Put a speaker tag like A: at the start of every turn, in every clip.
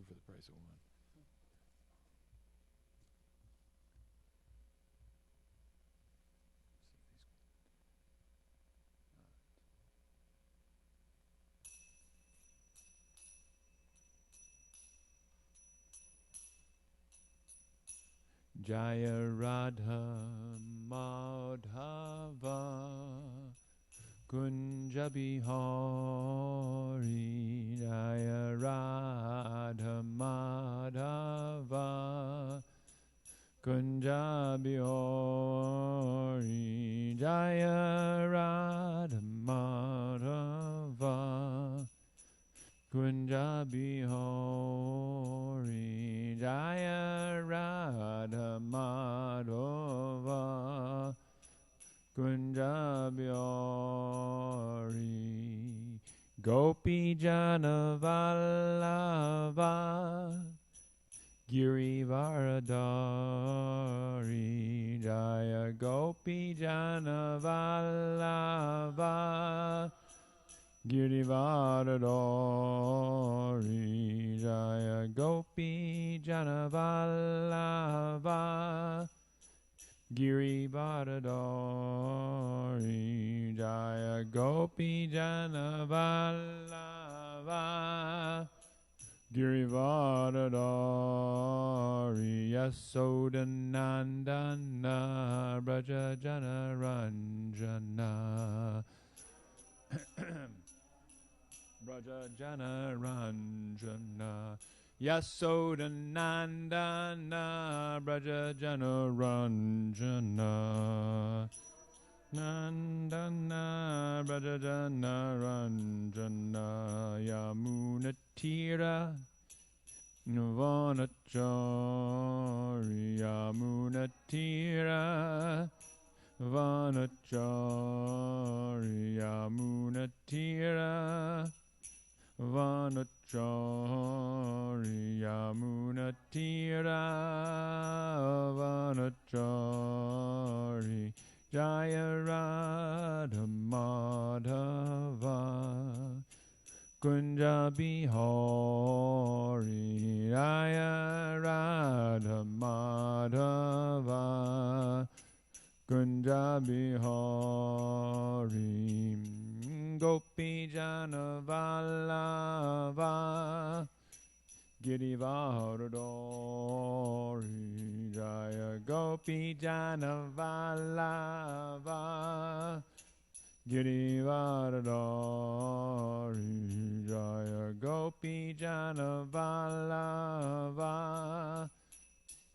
A: for the price of one. Jaya Radha Madhava Kunja Bihari Jaya Radha Madhava Kunja Bihari Jaya Radha Madhava Kunja Bihari Jaya Radha Madhava Kunja Bihari Gopi Jana Vallabha Giri Varadari Jaya Gopi Jana Vallabha Girivardhari Jaya Gopi Jana Vallabha Girivardhari Jaya Gopi Jana Vallabha Girivardhari Yasodhanandana Braja Jana Ranjana Braja Jana Ranjana Yasodhanandana Braja Jana Ranjana Nandana Braja Jana Ranjana Yamunatira Vanachari Yamunatira Vanachari Yamunatira Vanachari Yamunatira Vanachari Jaya Radha Madhava Kunja Bihari Jaya Radha Madhava Kunja Bihari Gopi Jana Vallabha Girivardhari Jaya Gopi Jana Vallabha Girivardhari Jaya Gopi Jana Vallabha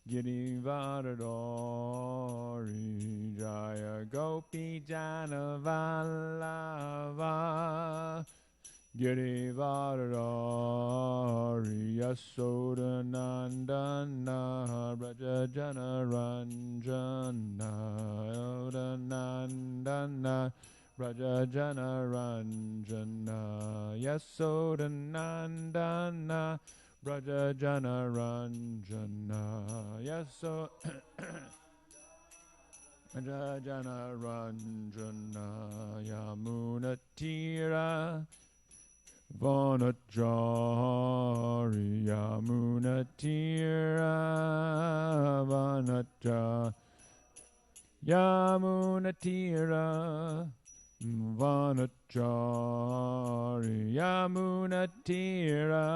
A: Girivardhari Jaya Gopi Jana Vallabha Girivardhari Yasodhanandana Braja Jana Ranjana Yasodhanandana Braja Jana Ranjana Yasodhanandana Braja Jana Ranjana Braja Jana Ranjana Yamunatira Vanachari Yamunatira Vanacha Yamunatira Vanachari Yamunatira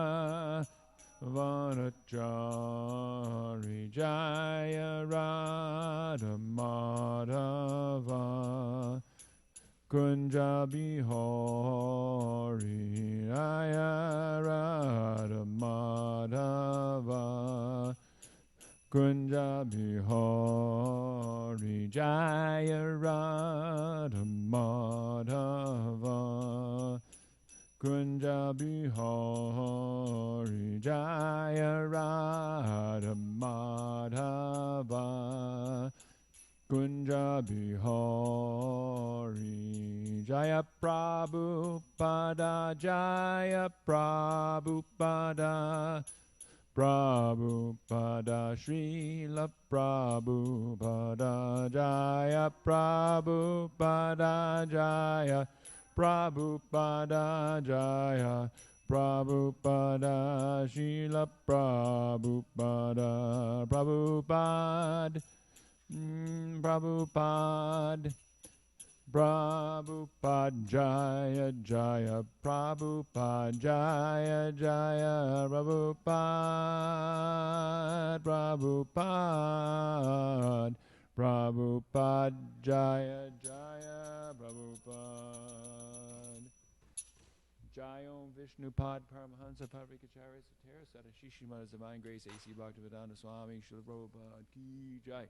A: Vanachari Jaya Radha Madhava Kunja Bihari Jaya Radha Madhava Kunja Bihari Jaya Radha Madhava Kunja Bihari Jaya Radha Madhava Kunja Bihari Jaya Prabhupada Jaya Prabhupada Prabhupada Srila Prabhupada Jaya Prabhupada Jaya Prabhupada Jaya Prabhupada, Srila Prabhupada, Prabhupada, Prabhupada, Prabhupada, Jaya Jaya, Prabhupada, Jaya Jaya, Prabhupada, Prabhupada, Prabhupada, Jaya Jaya, Prabhupada. Jayom Vishnupad Paramahansa Parvikacharya Satara Sadashishi Mother's Divine Grace A.C. Bhaktivedanta Swami Srila Prabhupada Ki Jai.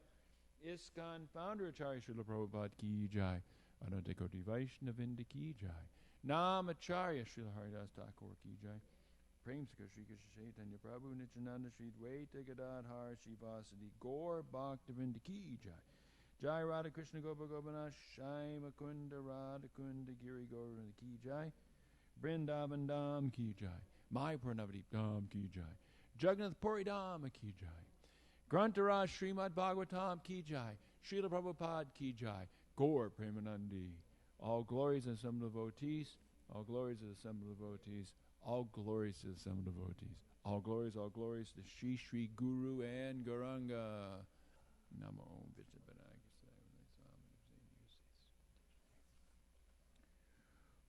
A: ISKCON Founder Acharya Srila Prabhupada Ki Jai. Anantakoti Vaishnavinda Ki Jai. Namacharya Srila Haridas Thakur Ki Jai. Premsaka Shri Krishna Chaitanya Prabhu Nityananda Shri Dvaita Gadadhar Shivasadi Gaur Bhaktivinda Ki Jai. Jai Radha Krishna Gopa Gopanath Shai Makunda Radha Kunda Giri Gauranga Ki Jai. Vrindavan Dham Ki Jai. Mai Pranavadip Dham Ki Jai. Jagannath Puri Dham Ki Jai. Grantaraj Srimad Bhagavatam Ki Jai. Srila Prabhupada Ki Jai. Gaur Premanandi. All glories and some devotees. All glories to the assembled devotees. All glories to the assembled devotees. All glories to Shri Shri Guru and Gauranga. Namo Vishnupadaya.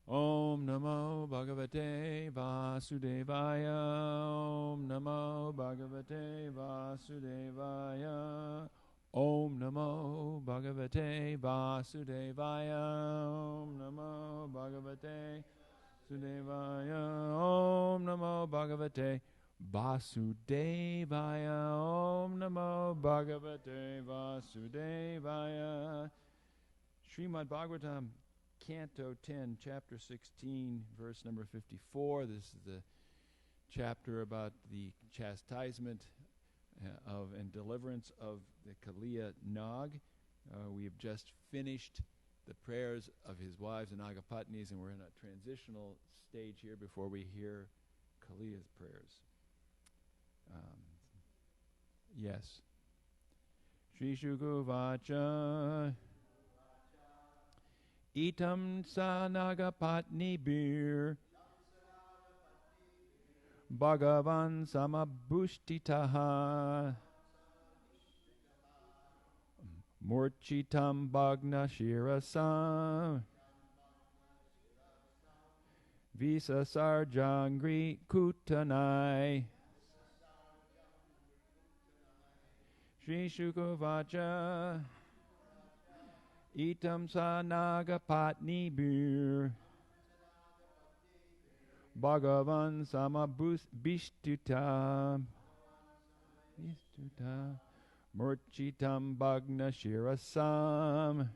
A: Om Namo Bhagavate Vasudevaya. Om Namo Bhagavate Vasudevaya. Om Namo Bhagavate Vasudevaya. Om Namo Bhagavate Vasudevaya. Om Namo Bhagavate Vasudevaya. Om Namo Bhagavate Vasudevaya. Srimad Bhagavatam Canto 10, Chapter 16, verse number 54. This is the chapter about the chastisement of and deliverance of the Kaliya Nag. We have just finished the prayers of his wives and Nagapatnis, and we're in a transitional stage here before we hear Kaliya's prayers. Yes. Shri Shukuvacha Itam sa Nagapatni bir Bhagavan samabhushtitaha Murchitam bhagna shirasam Visa sarjangri kutanai. Shri Shukuvacha Itam sa Nagapatni bir Bhagavan samabhishtuta Murchitam bhagna shirasam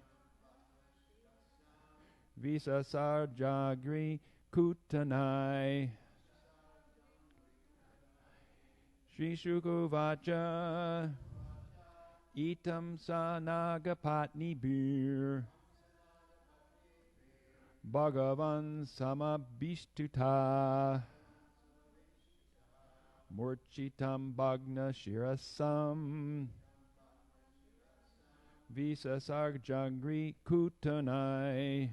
A: Visa sarjagri kutanai. Shri Shukuvacha Itam sa Nagapatni bir Bhagavan samabhishtuta Murchitam bhagna shirasam Visa sarjagri kutanai.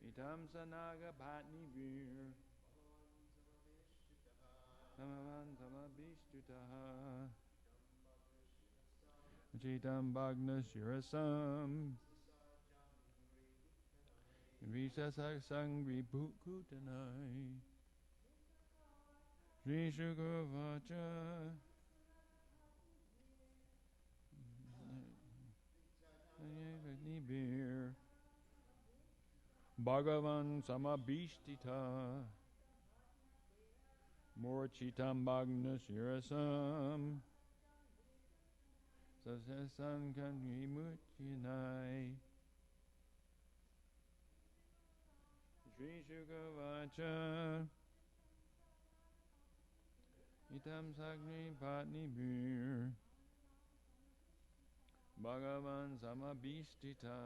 A: Itam sanaga patni vir Samavan samabhishtuta Chitam bhagna shirasam Visa sangri bhukutanai. Shri Shukuvacha bir Bhagavan samabhishtita Murchitam bhagna shirasam Sasasan kanvi muchinai. Shri Shukuvacha Itam sagni patni bir Bhagavan samabhishtita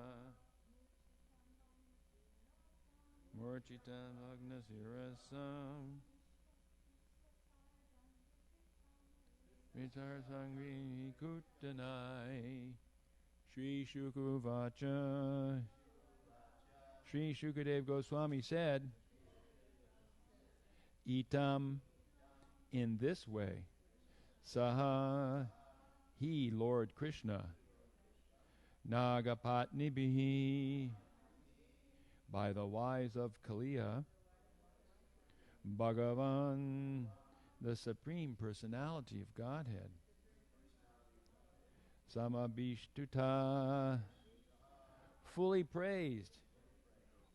A: Murchita bhagna shirasam Vitar sangri kutanai. Shri Shukuvacha. Shri Shukadev Goswami said, Itam, in this way, Saha, he, Lord Krishna, Nagapatnibihi, by the wise of Kaliya, Bhagavan, the Supreme Personality of Godhead, Samabhishtuta, fully praised,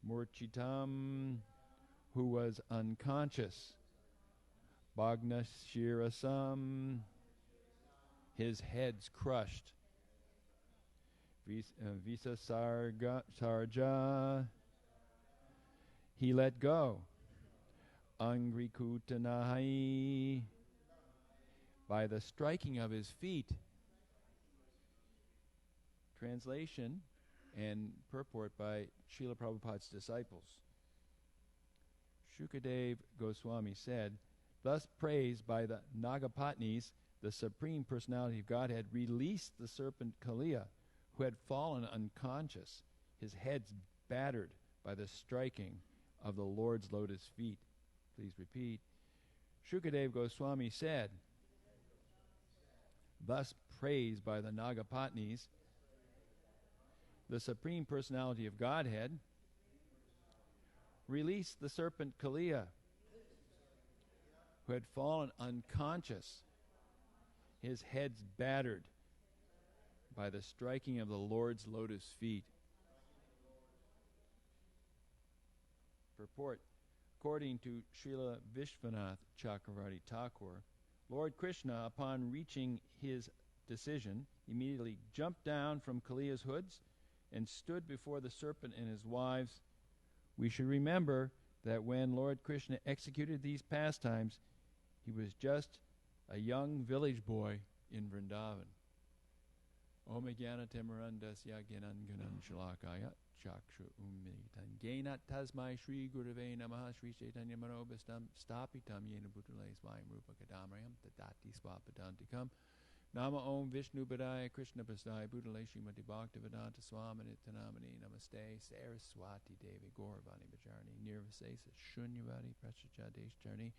A: Murchitam, who was unconscious, Bhagnashirasam, his head's crushed, Visa Sarja, he let go, Angrikutanahai, by the striking of his feet. Translation and purport by Srila Prabhupada's disciples. Shukadev Goswami said, thus praised by the Nagapatnis, the Supreme Personality of Godhead released the serpent Kaliya, who had fallen unconscious, his head's battered by the striking of the Lord's lotus feet. Please repeat. Shukadev Goswami said, thus praised by the Nagapatnis, the Supreme Personality of Godhead released the serpent Kaliya, who had fallen unconscious, his head's battered by the striking of the Lord's lotus feet. Purport. According to Srila Vishwanath Chakravarti Thakur, Lord Krishna, upon reaching his decision, immediately jumped down from Kaliya's hoods and stood before the serpent and his wives. We should remember that when Lord Krishna executed these pastimes, he was just a young village boy in Vrindavan. Om Jnana Timirandasya Gyananganan Shalakaya Chakshu Umilitan Gena Tasmai Shri Gurave Namaha Shri Chaitanya Manobhistam Stapitam Yena Bhutale Svayam Rupa Kadamayam Tadati Swapadantikam Nama Om Vishnu Padaya Krishna Pasaya Bhutale Srimati Bhaktivedanta Swamini Tanamani Namaste Saraswati Devi Gauravani Bacharani Nirvasesa Shunyavadi Prachachadesh Charni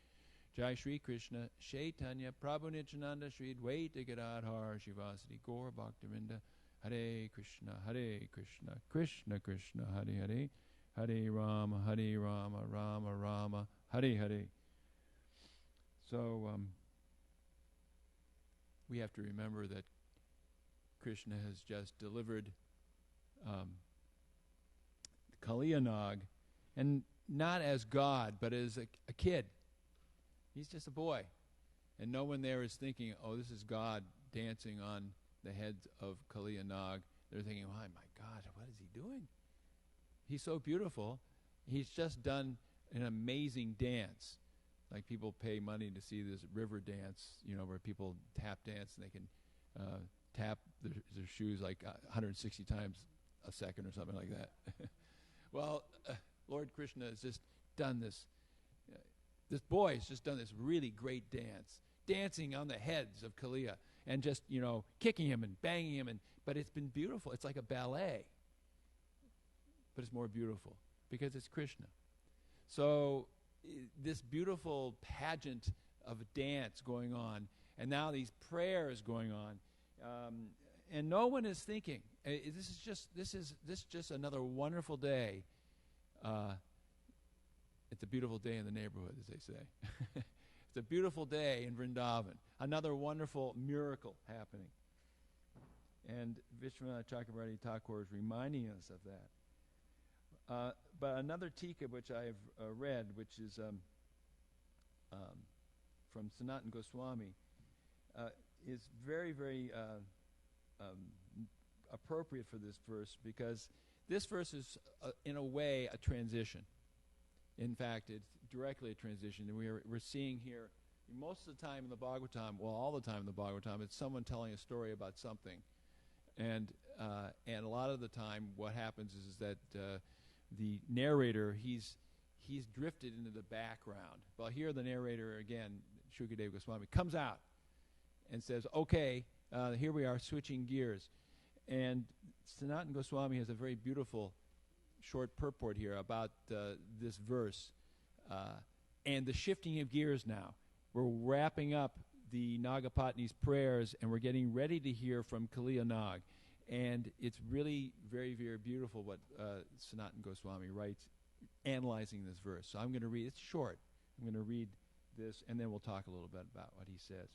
A: Jai Shri Krishna Chaitanya Prabhu Nityananda Shri Dvaita Gadadhar Shivasati Gaur Bhaktivinda Hare Krishna Krishna Krishna Hare Hare Hare Rama Rama Rama Hare Hare. So we have to remember that Krishna has just delivered Kaliyanag, and not as God, but as a kid. He's just a boy. And no one there is thinking, oh, this is God dancing on the heads of Kaliyanag. They're thinking, oh, my God, what is he doing? He's so beautiful. He's just done an amazing dance. Like people pay money to see this river dance, where people tap dance and they can tap their shoes like 160 times a second or something like that. Well, Lord Krishna has just done this. This boy has just done this really great dance, dancing on the heads of Kaliya and just, kicking him and banging him. But it's been beautiful. It's like a ballet. But it's more beautiful because it's Krishna. So this beautiful pageant of dance going on, and now these prayers going on, and no one is thinking. This is just another wonderful day. It's a beautiful day in the neighborhood, as they say. It's a beautiful day in Vrindavan. Another wonderful miracle happening. And Vishwanath Chakravarti Thakur is reminding us of that. But another tika which I've read, which is from Sanatana Goswami, is very, very appropriate for this verse, because this verse is, in a way, a transition. In fact, it's directly a transition. And we're seeing here, most of the time in the Bhagavatam, well, all the time in the Bhagavatam, it's someone telling a story about something. And a lot of the time what happens is that the narrator, he's drifted into the background. Well, here the narrator, again, Shukadeva Goswami, comes out and says, okay, here we are switching gears. And Sanatana Goswami has a very beautiful short purport here about this verse. And the shifting of gears now. We're wrapping up the Nagapatni's prayers, and we're getting ready to hear from Kaliya Nag. And it's really very, very beautiful what Sanatana Goswami writes, analyzing this verse. So I'm going to read, it's short. I'm going to read this, and then we'll talk a little bit about what he says.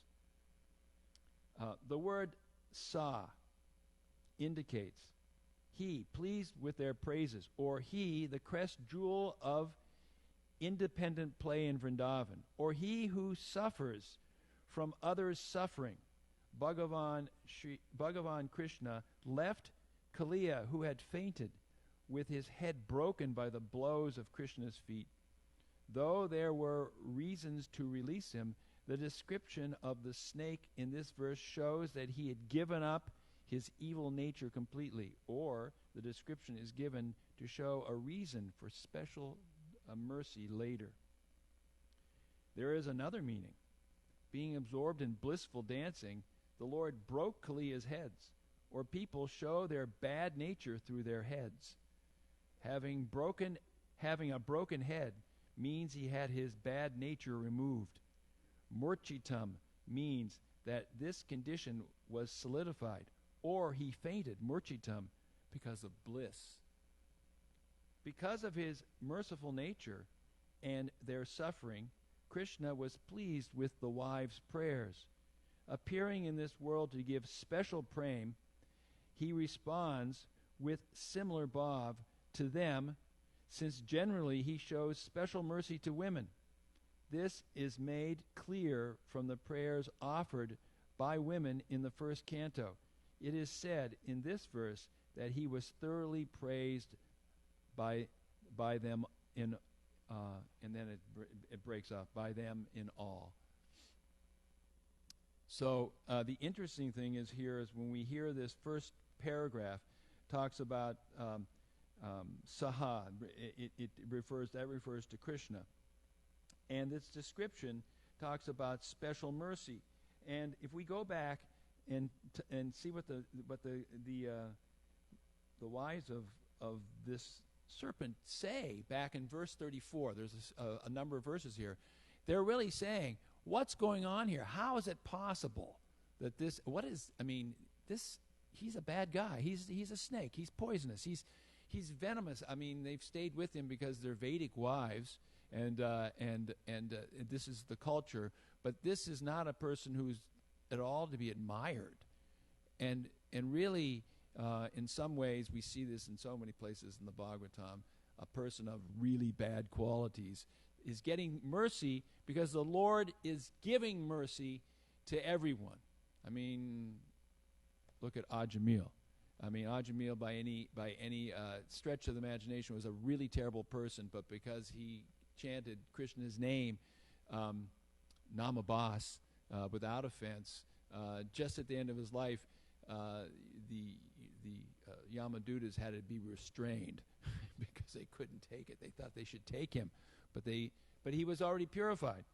A: The word sa indicates he, pleased with their praises, or he, the crest jewel of independent play in Vrindavan, or he who suffers from others' suffering. Bhagavan Krishna left Kaliya, who had fainted, with his head broken by the blows of Krishna's feet. Though there were reasons to release him, the description of the snake in this verse shows that he had given up his evil nature completely, or the description is given to show a reason for special mercy later. There is another meaning. Being absorbed in blissful dancing, the Lord broke Kaliya's heads, or people show their bad nature through their heads. Having a broken head means he had his bad nature removed. Murchitam means that this condition was solidified, or he fainted, murchitam, because of bliss. Because of his merciful nature and their suffering, Krishna was pleased with the wives' prayers. Appearing in this world to give special prem, he responds with similar bhav to them, since generally he shows special mercy to women. This is made clear from the prayers offered by women in the first canto. It is said in this verse that he was thoroughly praised by them in, and then it breaks off, by them in all. So the interesting thing is here is when we hear this first paragraph, talks about Saha, it refers to Krishna. And this description talks about special mercy. And if we go back and see what the wives of this serpent say back in verse 34, there's a number of verses here. They're really saying, what's going on here? How is it possible that this? He's a bad guy. He's a snake. He's poisonous. He's venomous. I mean, they've stayed with him because they're Vedic wives. And this is the culture, but this is not a person who's at all to be admired, and really, in some ways, we see this in so many places in the Bhagavatam. A person of really bad qualities is getting mercy because the Lord is giving mercy to everyone. I mean, look at Ajamil. I mean, Ajamil, by any stretch of the imagination, was a really terrible person, but because he chanted Krishna's name, Namabas, without offense, just at the end of his life, the Yamadutas had to be restrained because they couldn't take it. They thought they should take him, but he was already purified.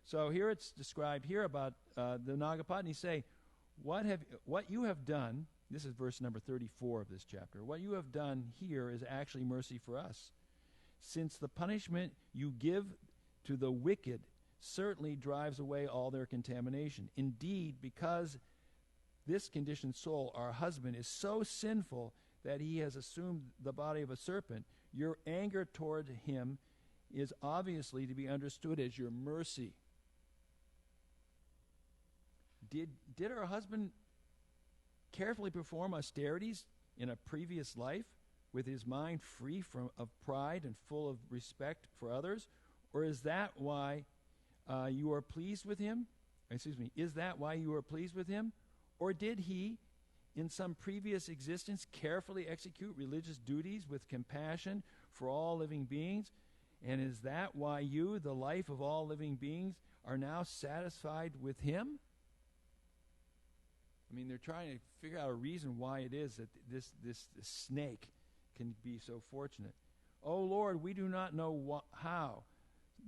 A: So here it's described here about the Nagapatni say, what you have done. This is verse number 34 of this chapter. What you have done here is actually mercy for us, since the punishment you give to the wicked certainly drives away all their contamination. Indeed, because this conditioned soul, our husband, is so sinful that he has assumed the body of a serpent, your anger toward him is obviously to be understood as your mercy. Did our husband carefully perform austerities in a previous life, with his mind free of pride and full of respect for others? Or is that why you are pleased with him? Is that why you are pleased with him? Or did he, in some previous existence, carefully execute religious duties with compassion for all living beings? And is that why you, the life of all living beings, are now satisfied with him? I mean, they're trying to figure out a reason why it is that this snake can be so fortunate. Oh Lord, we do not know how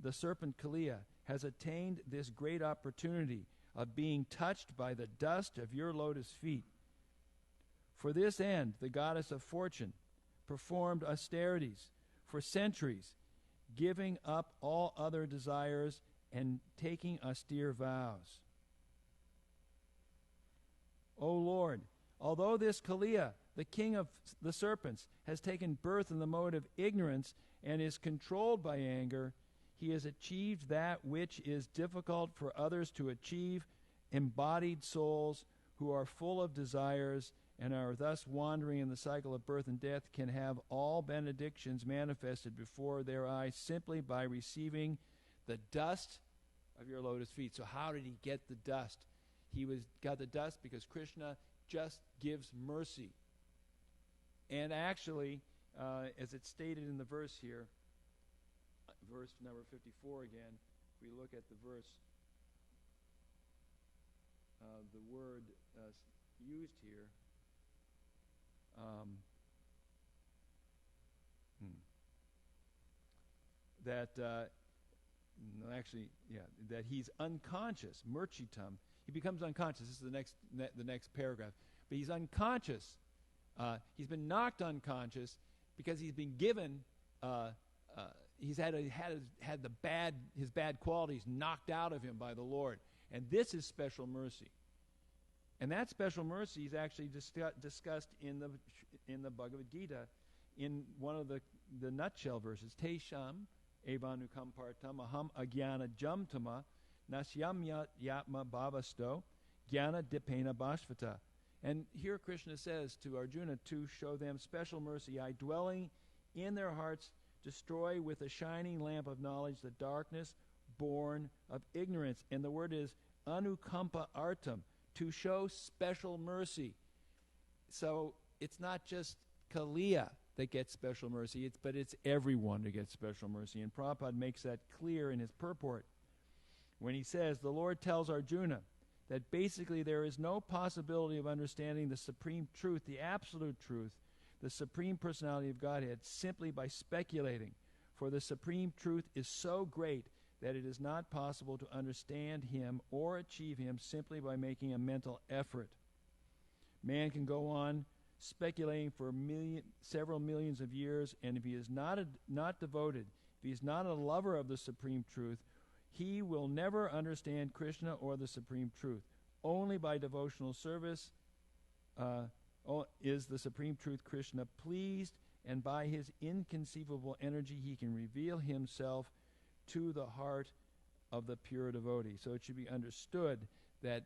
A: the serpent Kaliya has attained this great opportunity of being touched by the dust of your lotus feet. For this end, the goddess of fortune performed austerities for centuries, giving up all other desires and taking austere vows. O Lord, although this Kaliya, the king of the serpents, has taken birth in the mode of ignorance and is controlled by anger, he has achieved that which is difficult for others to achieve. Embodied souls who are full of desires and are thus wandering in the cycle of birth and death can have all benedictions manifested before their eyes simply by receiving the dust of your lotus feet. So how did he get the dust? He got the dust because Krishna just gives mercy. And actually, as it's stated in the verse here, verse number 54 again, if we look at the verse, the word used here, that that he's unconscious, murchitam. He becomes unconscious. This is the next paragraph. But he's unconscious. He's been knocked unconscious because he's been given. He's had his bad qualities knocked out of him by the Lord, and this is special mercy. And that special mercy is actually discussed in the Bhagavad Gita in one of the nutshell verses. Tesham evanukam partam aham agyana jamtama nasyam yatma bhavasto jnana dipena bhashvata. And here Krishna says to Arjuna to show them special mercy. I, dwelling in their hearts, destroy with a shining lamp of knowledge the darkness born of ignorance. And the word is anukampa artam, to show special mercy. So it's not just Kaliya that gets special mercy, but it's everyone who gets special mercy. And Prabhupada makes that clear in his purport when he says, the Lord tells Arjuna that basically there is no possibility of understanding the supreme truth, the absolute truth, the supreme personality of Godhead, simply by speculating. For the supreme truth is so great that it is not possible to understand him or achieve him simply by making a mental effort. Man can go on speculating for several millions of years, and if he is not devoted, if he is not a lover of the supreme truth, he will never understand Krishna or the supreme truth. Only by devotional service is the supreme truth Krishna pleased, and by his inconceivable energy he can reveal himself to the heart of the pure devotee. So it should be understood that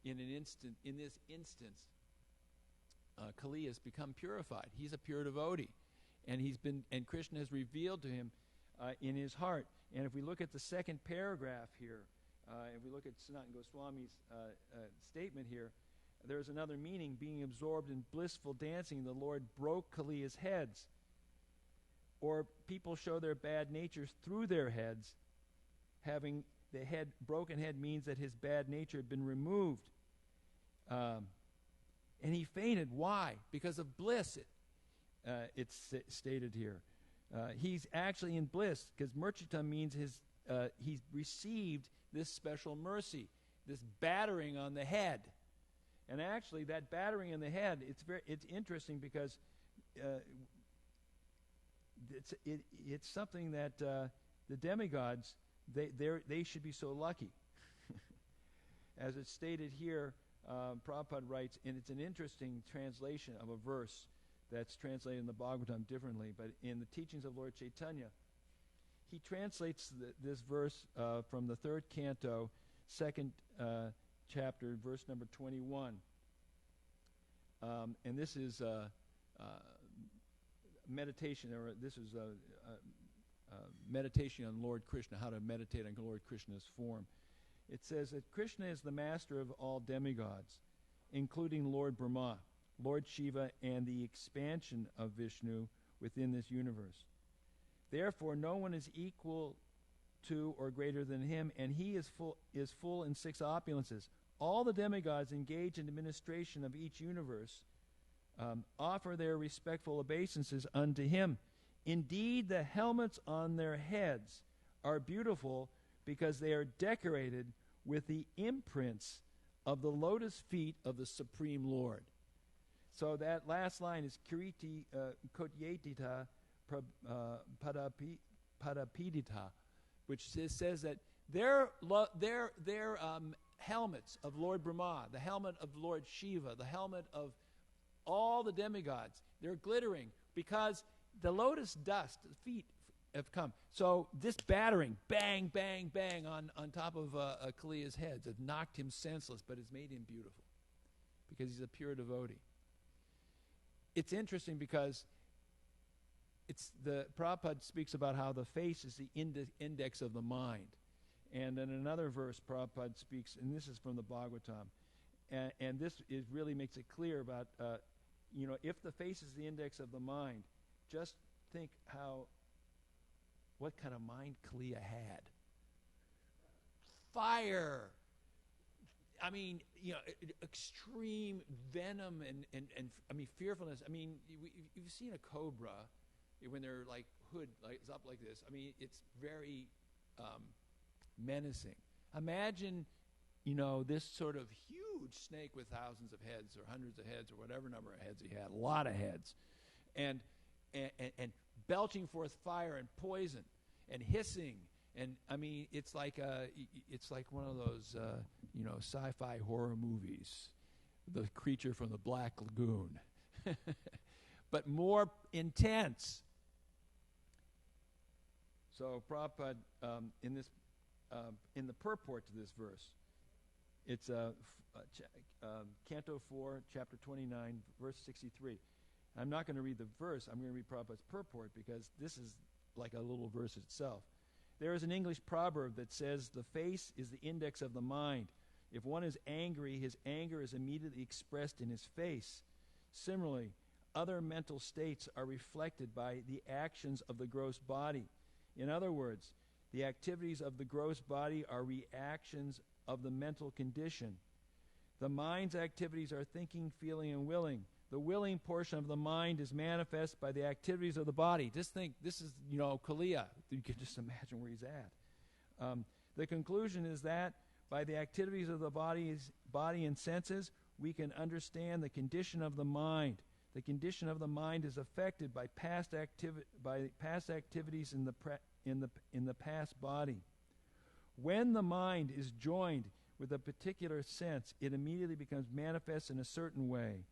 A: in this instance, Kali has become purified. He's a pure devotee, and Krishna has revealed to him in his heart. And if we look at the second paragraph here, if we look at Sanatana Goswami's statement here, there's another meaning. Being absorbed in blissful dancing, the Lord broke Kaliya's heads. Or people show their bad natures through their heads. Having the broken head means that his bad nature had been removed. And he fainted. Why? Because of bliss, it's stated here. He's actually in bliss, because murchita means he's received this special mercy, this battering on the head. And actually, that battering on the head, it's interesting because it's something that the demigods, they should be so lucky. As it's stated here, Prabhupada writes, and it's an interesting translation of a verse that's translated in the Bhagavatam differently, but in the teachings of Lord Chaitanya, he translates this verse from the 3rd canto, 2nd chapter, verse number 21. And this is meditation, or this is meditation on Lord Krishna, how to meditate on Lord Krishna's form. It says that Krishna is the master of all demigods, including Lord Brahma, Lord Shiva, and the expansion of Vishnu within this universe. Therefore, no one is equal to or greater than him, and he is full in 6 opulences. All the demigods engaged in administration of each universe offer their respectful obeisances unto him. Indeed, the helmets on their heads are beautiful because they are decorated with the imprints of the lotus feet of the Supreme Lord. So that last line is Kiriti Kotyetita Padapidita, which says that their helmets of Lord Brahma, the helmet of Lord Shiva, the helmet of all the demigods, they're glittering because the lotus dust, the feet have come. So this battering, bang, bang, bang on top of Kaliya's heads have knocked him senseless, but has made him beautiful because he's a pure devotee. It's interesting because the Prabhupada speaks about how the face is the index of the mind. And in another verse, Prabhupada speaks, and this is from the Bhagavatam, and this really makes it clear about, if the face is the index of the mind, just think what kind of mind Kaliya had. Fire. I mean, extreme venom and fearfulness. I mean, you've seen a cobra when their hood is up like this. I mean, it's very menacing. Imagine, this sort of huge snake with thousands of heads or hundreds of heads or whatever number of heads he had, a lot of heads, and belching forth fire and poison and hissing. And I mean, it's like one of those sci-fi horror movies, the creature from the Black Lagoon, but more intense. So Prabhupada, in the purport to this verse, it's Canto 4, Chapter 29, verse 63. I'm not going to read the verse. I'm going to read Prabhupada's purport because this is like a little verse itself. There is an English proverb that says, the face is the index of the mind. If one is angry, his anger is immediately expressed in his face. Similarly, other mental states are reflected by the actions of the gross body. In other words, the activities of the gross body are reactions of the mental condition. The mind's activities are thinking, feeling, and willing. The willing portion of the mind is manifest by the activities of the body. Just think, this is, Kaliya. You can just imagine where he's at. The conclusion is that by the activities of the body and senses, we can understand the condition of the mind. The condition of the mind is affected by past activities in the past body. When the mind is joined with a particular sense, it immediately becomes manifest in a certain way.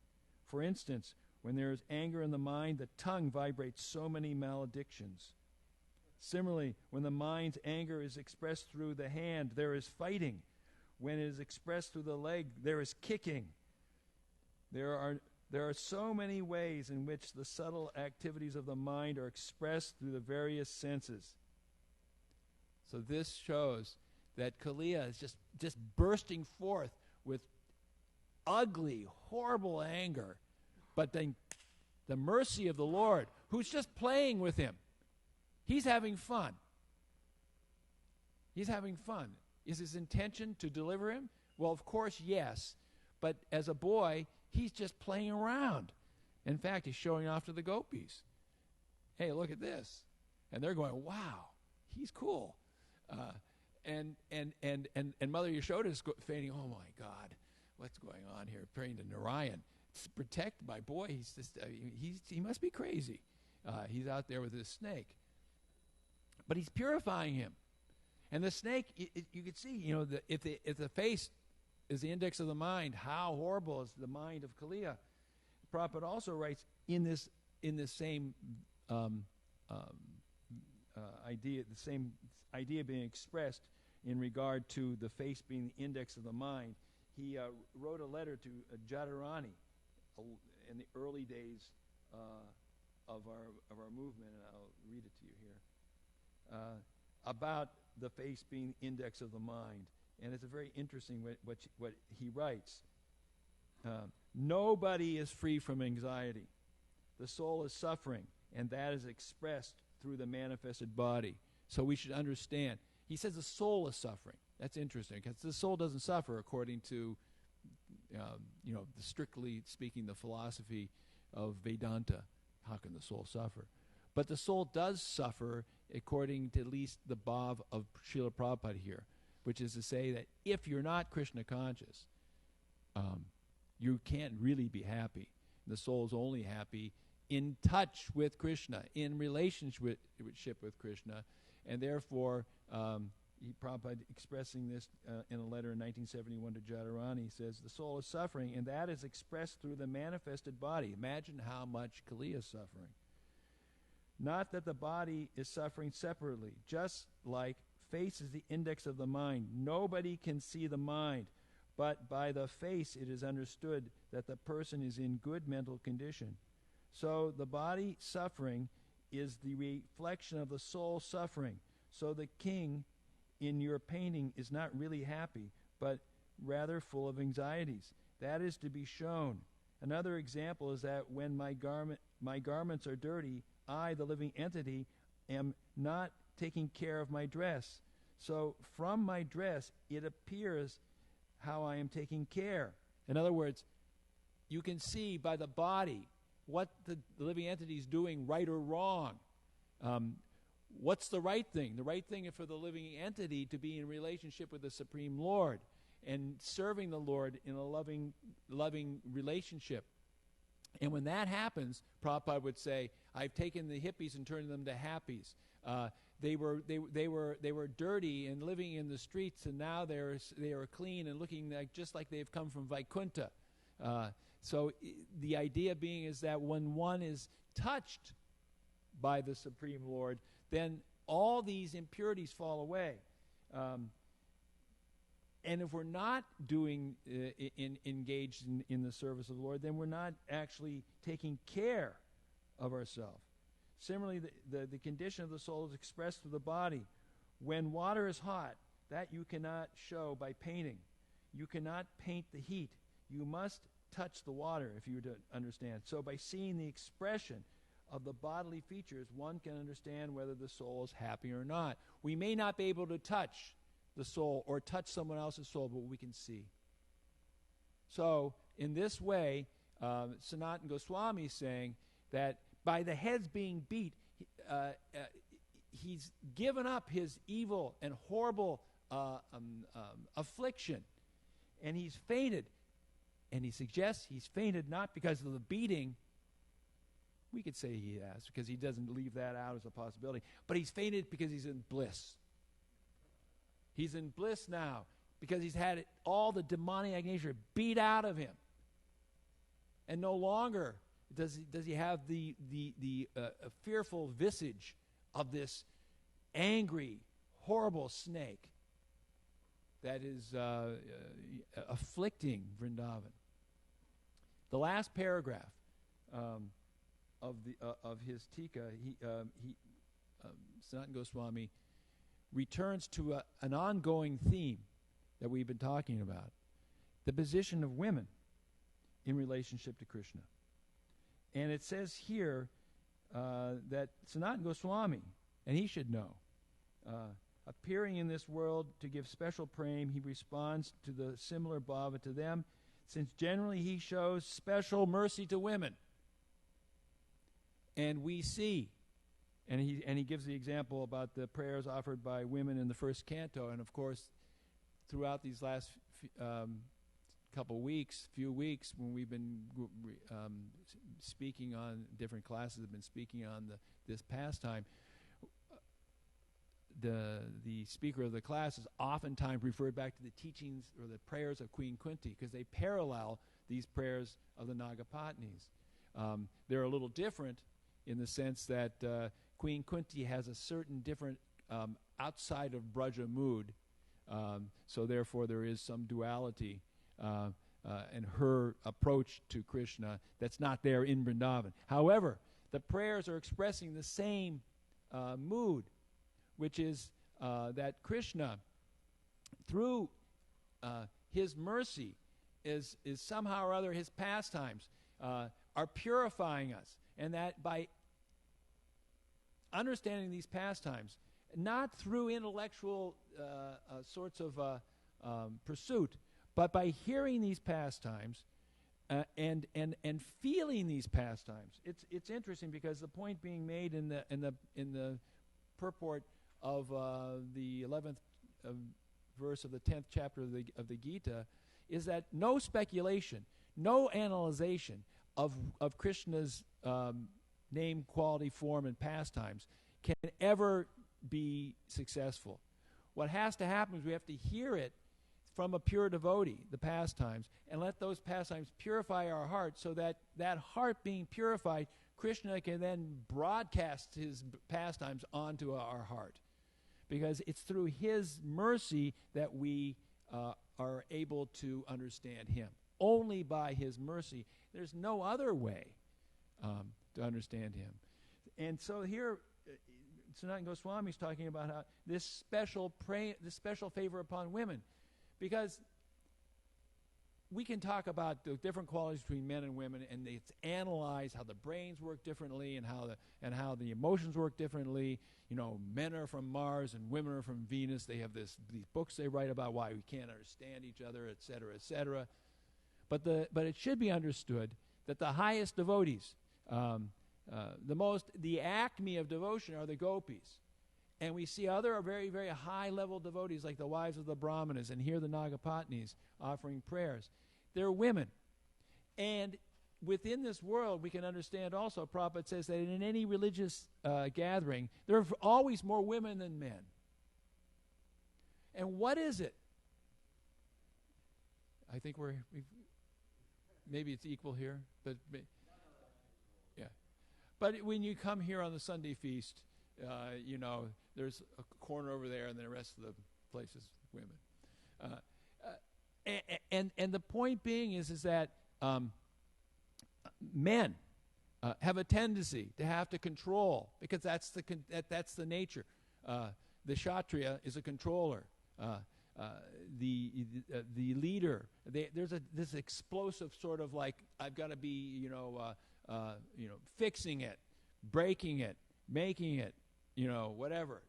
A: For instance, when there is anger in the mind, the tongue vibrates so many maledictions. Similarly, when the mind's anger is expressed through the hand, there is fighting. When it is expressed through the leg, there is kicking. There are so many ways in which the subtle activities of the mind are expressed through the various senses. So this shows that Kaliya is just bursting forth with ugly, horrible anger, but then the mercy of the Lord, who's just playing with him. He's having fun. He's having fun. Is his intention to deliver him? Well, of course, yes. But as a boy, he's just playing around. In fact, he's showing off to the gopis. Hey, look at this. And they're going, wow, he's cool. And Mother Yashoda is fainting, oh my God, what's going on here? Praying to Narayan. Protect my boy. He's just, he must be crazy. He's out there with this snake. But he's purifying him. And the snake, you could see, if the face is the index of the mind, how horrible is the mind of Kaliya. Prabhupada also writes in this same idea, the same idea being expressed in regard to the face being the index of the mind. He wrote a letter to Jadharani in the early days of our movement, and I'll read it to you here, about the face being the index of the mind. And it's a very interesting what he writes. Nobody is free from anxiety. The soul is suffering, and that is expressed through the manifested body. So we should understand. He says the soul is suffering. That's interesting, because the soul doesn't suffer according to, strictly speaking, the philosophy of Vedanta. How can the soul suffer? But the soul does suffer according to at least the bhav of Srila Prabhupada here, which is to say that if you're not Krishna conscious, you can't really be happy. The soul is only happy in touch with Krishna, in relationship with Krishna, and therefore, Prabhupada expressing this in a letter in 1971 to Jadharani says, the soul is suffering, and that is expressed through the manifested body. Imagine how much Kali is suffering. Not that the body is suffering separately, just like face is the index of the mind. Nobody can see the mind, but by the face it is understood that the person is in good mental condition. So the body suffering is the reflection of the soul suffering. So the king in your painting is not really happy, but rather full of anxieties. That is to be shown. Another example is that when my garments are dirty, I, the living entity, am not taking care of my dress. So from my dress, it appears how I am taking care. In other words, you can see by the body what the living entity is doing, right or wrong. What's the right thing? The right thing is for the living entity to be in relationship with the Supreme Lord and serving the Lord in a loving relationship. And when that happens, Prabhupada would say, I've taken the hippies and turned them to happies. They were dirty and living in the streets, and now they are clean and looking just like they've come from Vaikuntha. So the idea being is that when one is touched by the Supreme Lord, then all these impurities fall away. And if we're not engaged in the service of the Lord, then we're not actually taking care of ourselves. Similarly, the condition of the soul is expressed through the body. When water is hot, that you cannot show by painting. You cannot paint the heat. You must touch the water if you were to understand. So by seeing the expression of the bodily features, one can understand whether the soul is happy or not. We may not be able to touch the soul or touch someone else's soul, but we can see. So in this way, Sanatana Goswami is saying that by the heads being beat, he's given up his evil and horrible affliction, and he's fainted. And he suggests he's fainted not because of the beating. We could say he has, because he doesn't leave that out as a possibility. But he's fainted because he's in bliss. He's in bliss now because he's had all the demoniac nature beat out of him. And no longer does he have the fearful visage of this angry, horrible snake that is afflicting Vrindavan. The last paragraph of his Tika, Sanatana Goswami returns to an ongoing theme that we've been talking about: the position of women in relationship to Krishna. And it says here that Sanatana Goswami, and he should know, appearing in this world to give special prema, he responds to the similar bhava to them, since generally he shows special mercy to women. And we see, and he gives the example about the prayers offered by women in the first canto, and of course, throughout these last few weeks, when we've been speaking on different classes, have been speaking on this pastime. The speaker of the class is oftentimes referred back to the teachings or the prayers of Queen Kunti, because they parallel these prayers of the Nagapatnis. They're a little different in the sense that Queen Kunti has a certain different outside of Braja mood, so therefore there is some duality in her approach to Krishna that's not there in Vrindavan. However, the prayers are expressing the same mood, which is that Krishna, through his mercy, is somehow or other, his pastimes are purifying us, and that by understanding these pastimes, not through intellectual sorts of pursuit, but by hearing these pastimes and feeling these pastimes. It's interesting, because the point being made in the purport of the 11th verse of the 10th chapter of the Gita, is that no speculation, no analyzation of Krishna's name, quality, form, and pastimes can ever be successful. What has to happen is we have to hear it from a pure devotee, the pastimes, and let those pastimes purify our heart, so that that heart being purified, Krishna can then broadcast his pastimes onto our heart. Because it's through his mercy that we are able to understand him. Only by his mercy. There's no other way to understand him. And so here, Sanatana Goswami is talking about how this special favor upon women. Because we can talk about the different qualities between men and women, and it's analyze how the brains work differently and how the emotions work differently. You know, men are from Mars and women are from Venus. They have these books they write about why we can't understand each other, et cetera, et cetera. But it should be understood that the highest devotees, the acme of devotion are the gopis. And we see other very, very high-level devotees like the wives of the Brahmanas, and here the Nagapatnis offering prayers. They're women. And within this world, we can understand also, Prabhupada says that in any religious gathering, there are always more women than men. And what is it? I think maybe it's equal here, but yeah. But when you come here on the Sunday feast, there's a corner over there, and then the rest of the place is women. And the point being is that men have a tendency to have to control, because that's the nature. The Kshatriya is a controller. The leader. There's this explosive sort of like, I've got to be fixing it, breaking it, making it, whatever.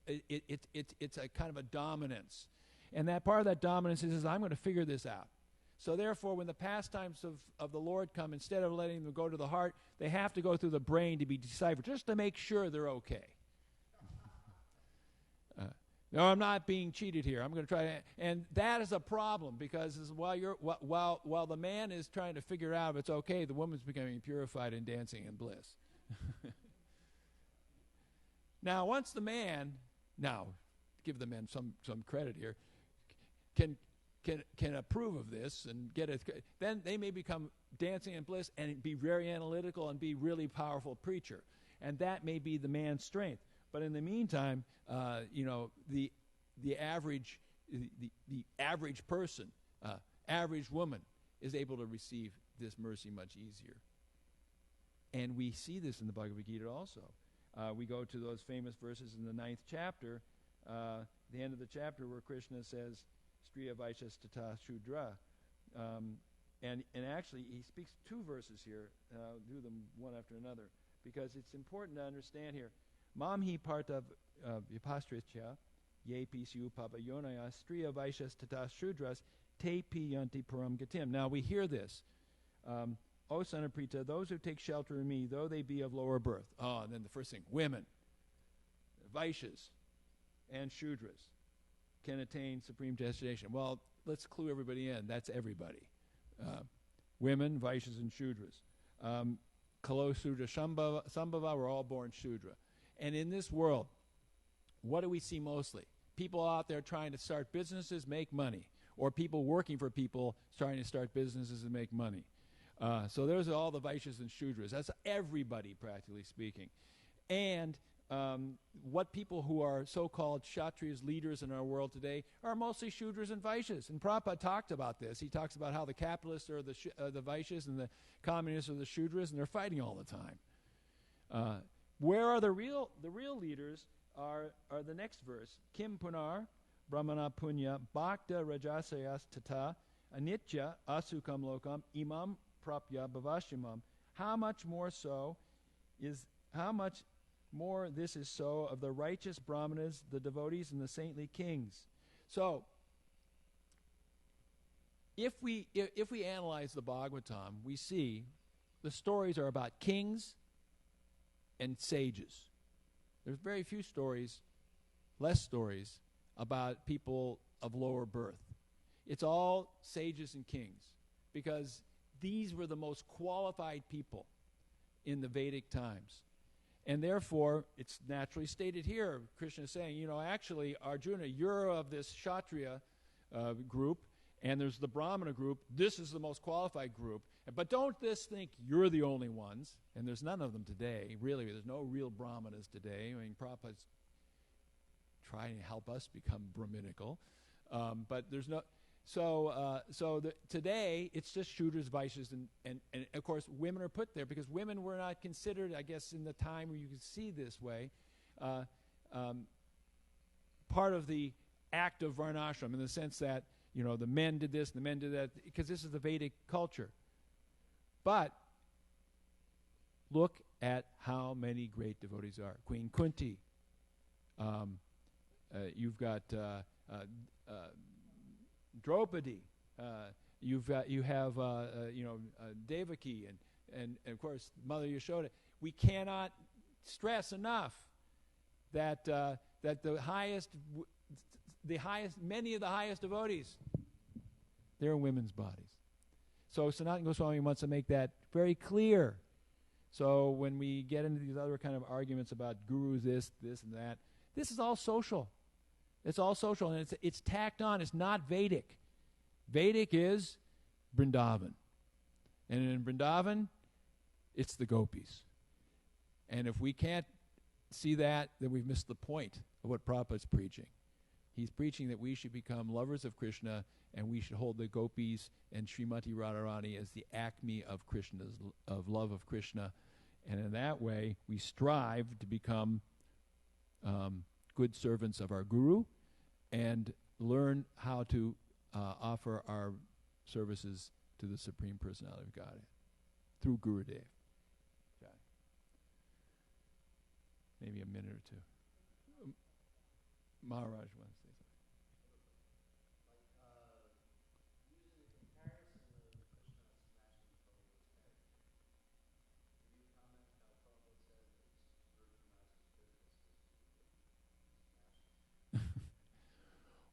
A: It's a kind of a dominance. And that part of that dominance is I'm going to figure this out. So therefore, when the pastimes of the Lord come, instead of letting them go to the heart, they have to go through the brain to be deciphered, just to make sure they're okay. No, I'm not being cheated here. I'm going to try to, and that is a problem, because while the man is trying to figure out if it's okay, the woman's becoming purified and dancing in bliss. Now, once the man, give the men some credit here, can approve of this and get it, then they may become dancing in bliss and be very analytical and be really powerful preacher, and that may be the man's strength. But in the meantime, the average person, average woman, is able to receive this mercy much easier. And we see this in the Bhagavad Gita also. We go to those famous verses in the 9th chapter, the end of the chapter, where Krishna says, Striya Vaishas Tata Shudra. And actually, he speaks 2 verses here, and I'll do them one after another, because it's important to understand here. Mamhi parta vipastrithya ye pisyu pavayonaya striya vaishas tata shudras te piyanti param gatim. Now we hear this. O son of Prita, those who take shelter in me, though they be of lower birth. Oh, and then the first thing, women, Vaishyas, and Shudras can attain supreme destination. Well, let's clue everybody in. That's everybody. Women, Vaishyas, and Shudras. Kalo Sudra Sambhava were all born Shudra. And in this world, what do we see mostly? People out there trying to start businesses, make money. Or people working for people trying to start businesses and make money. So those are all the Vaishyas and Shudras. That's everybody, practically speaking. And what people who are so-called Kshatriyas, leaders in our world today, are mostly Shudras and Vaishyas. And Prabhupada talked about this. He talks about how the capitalists are the Vaishyas and the communists are the Shudras, and they're fighting all the time. Where are the real leaders are the next verse. Kim punar brahmana punya bhakta rajasayas tata anitya asukam lokam imam prapya bhavashimam. How much more this is so of the righteous brahmanas, the devotees, and the saintly kings. So, if we analyze the Bhagavatam, we see the stories are about kings and sages. There's very few stories, less stories, about people of lower birth. It's all sages and kings, because these were the most qualified people in the Vedic times. And therefore, it's naturally stated here, Krishna is saying, actually, Arjuna, you're of this Kshatriya group, and there's the Brahmana group. This is the most qualified group. But don't think you're the only ones, and there's none of them today. Really, there's no real Brahmanas today. I mean, Prabhupada's trying to help us become Brahminical. But there's no... Today, it's just Shudras, Vaishyas, and of course, women are put there because women were not considered, I guess, in the time where you could see this way, part of the act of Varnashram, in the sense that, the men did this, the men did that, because this is the Vedic culture. But look at how many great devotees are. Queen Kunti. You've got Draupadi. You have Devaki and of course Mother Yashoda. We cannot stress enough that many of the highest devotees, they're in women's bodies. So Sanatana Goswami wants to make that very clear. So when we get into these other kind of arguments about gurus, this and that, this is all social. It's all social, and it's tacked on. It's not Vedic. Vedic is Vrindavan. And in Vrindavan, it's the gopis. And if we can't see that, then we've missed the point of what Prabhupada's preaching. He's preaching that we should become lovers of Krishna, and we should hold the gopis and Srimati Radharani as the acme of love of Krishna. And in that way, we strive to become good servants of our Guru and learn how to offer our services to the Supreme Personality of Godhead through Gurudev. Okay. Maybe a minute or two. Maharaj wants to say something.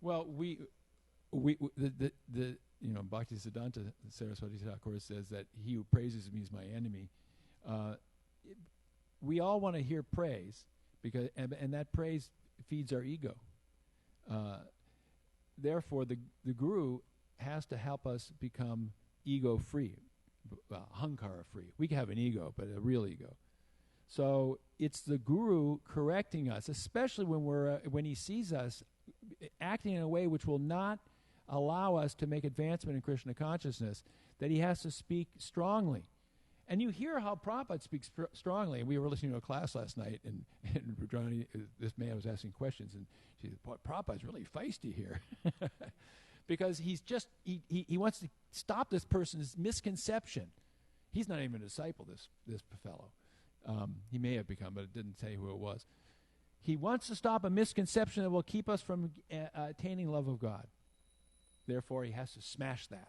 A: Well, Bhaktisiddhanta Saraswati Thakur says that he who praises me is my enemy. We all want to hear praise, because and that praise feeds our ego. Therefore, the Guru has to help us become ego-free, hankara-free. We can have an ego, but a real ego. So it's the Guru correcting us, especially when he sees us acting in a way which will not allow us to make advancement in Krishna consciousness, that he has to speak strongly. And you hear how Prabhupada speaks strongly. And we were listening to a class last night, and this man was asking questions, and she said, Prabhupada's really feisty here. Because he wants to stop this person's misconception. He's not even a disciple, this fellow. He may have become, but it didn't say who it was. He wants to stop a misconception that will keep us from attaining love of God. Therefore, he has to smash that.